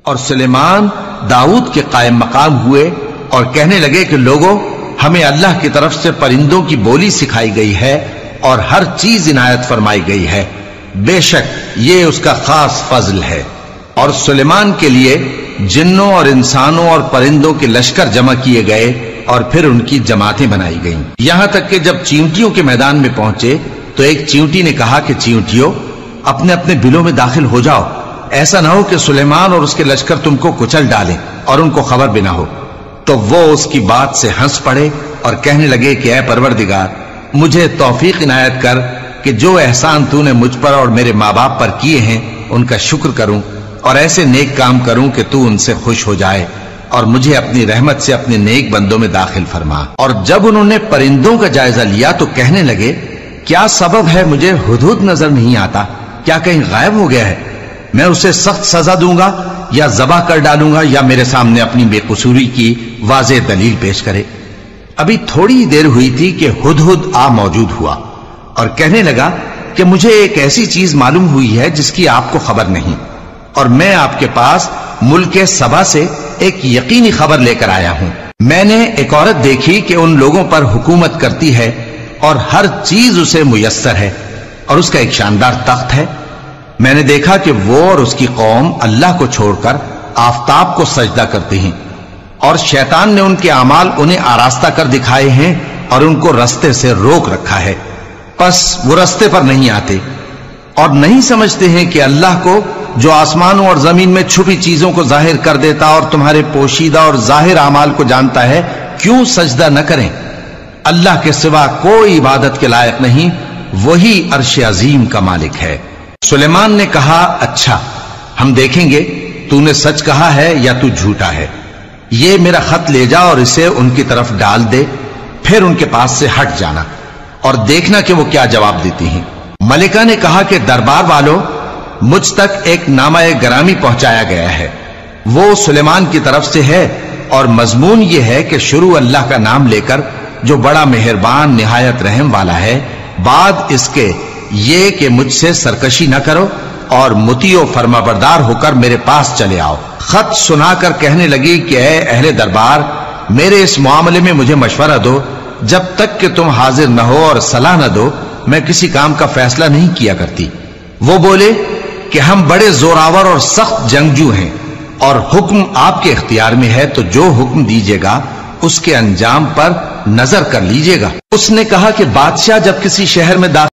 اور سلیمان داؤد کے قائم مقام ہوئے اور کہنے لگے کہ لوگوں، ہمیں اللہ کی طرف سے پرندوں کی بولی سکھائی گئی ہے اور ہر چیز عنایت فرمائی گئی ہے، بے شک یہ اس کا خاص فضل ہے۔ اور سلیمان کے لیے جنوں اور انسانوں اور پرندوں کے لشکر جمع کیے گئے اور پھر ان کی جماعتیں بنائی گئیں، یہاں تک کہ جب چیونٹیوں کے میدان میں پہنچے تو ایک چیونٹی نے کہا کہ چیونٹیوں، اپنے اپنے بلوں میں داخل ہو جاؤ، ایسا نہ ہو کہ سلیمان اور اس کے لشکر تم کو کچل ڈالیں اور ان کو خبر بھی نہ ہو۔ تو وہ اس کی بات سے ہنس پڑے اور کہنے لگے کہ اے پروردگار، مجھے توفیق عنایت کر کہ جو احسان تو نے مجھ پر اور میرے ماں باپ پر کیے ہیں ان کا شکر کروں اور ایسے نیک کام کروں کہ تو ان سے خوش ہو جائے اور مجھے اپنی رحمت سے اپنے نیک بندوں میں داخل فرما۔ اور جب انہوں نے پرندوں کا جائزہ لیا تو کہنے لگے، کیا سبب ہے مجھے ہدہد نظر نہیں آتا؟ کیا کہیں غائب ہو گیا ہے؟ میں اسے سخت سزا دوں گا یا ذبح کر ڈالوں گا یا میرے سامنے اپنی بے قصوری کی واضح دلیل پیش کرے۔ ابھی تھوڑی دیر ہوئی تھی کہ ہدہد آ موجود ہوا اور کہنے لگا کہ مجھے ایک ایسی چیز معلوم ہوئی ہے جس کی آپ کو خبر نہیں، اور میں آپ کے پاس ملک سبا سے ایک یقینی خبر لے کر آیا ہوں۔ میں نے ایک عورت دیکھی کہ ان لوگوں پر حکومت کرتی ہے اور ہر چیز اسے میسر ہے، اور اس کا ایک شاندار تخت ہے۔ میں نے دیکھا کہ وہ اور اس کی قوم اللہ کو چھوڑ کر آفتاب کو سجدہ کرتے ہیں، اور شیطان نے ان کے اعمال انہیں آراستہ کر دکھائے ہیں اور ان کو رستے سے روک رکھا ہے، پس وہ رستے پر نہیں آتے اور نہیں سمجھتے ہیں کہ اللہ کو جو آسمانوں اور زمین میں چھپی چیزوں کو ظاہر کر دیتا اور تمہارے پوشیدہ اور ظاہر اعمال کو جانتا ہے، کیوں سجدہ نہ کریں؟ اللہ کے سوا کوئی عبادت کے لائق نہیں، وہی عرش عظیم کا مالک ہے۔ سلیمان نے کہا، اچھا ہم دیکھیں گے تو نے سچ کہا ہے یا تو جھوٹا ہے۔ یہ میرا خط لے جا اور اسے ان کی طرف ڈال دے، پھر ان کے پاس سے ہٹ جانا اور دیکھنا کہ وہ کیا جواب دیتی ہیں۔ ملکہ نے کہا کہ دربار والوں، مجھ تک ایک نامہ گرامی پہنچایا گیا ہے، وہ سلیمان کی طرف سے ہے اور مضمون یہ ہے کہ شروع اللہ کا نام لے کر جو بڑا مہربان نہایت رحم والا ہے، بعد اس کے یہ کہ مجھ سے سرکشی نہ کرو اور مطیع و فرما بردار ہو کر میرے پاس چلے آؤ۔ خط سنا کر کہنے لگی کہ اے اہل دربار، میرے اس معاملے میں مجھے مشورہ دو، جب تک کہ تم حاضر نہ ہو اور صلاح نہ دو میں کسی کام کا فیصلہ نہیں کیا کرتی۔ وہ بولے کہ ہم بڑے زوراور اور سخت جنگجو ہیں اور حکم آپ کے اختیار میں ہے، تو جو حکم دیجیے گا اس کے انجام پر نظر کر لیجیے گا۔ اس نے کہا کہ بادشاہ جب کسی شہر میں داخل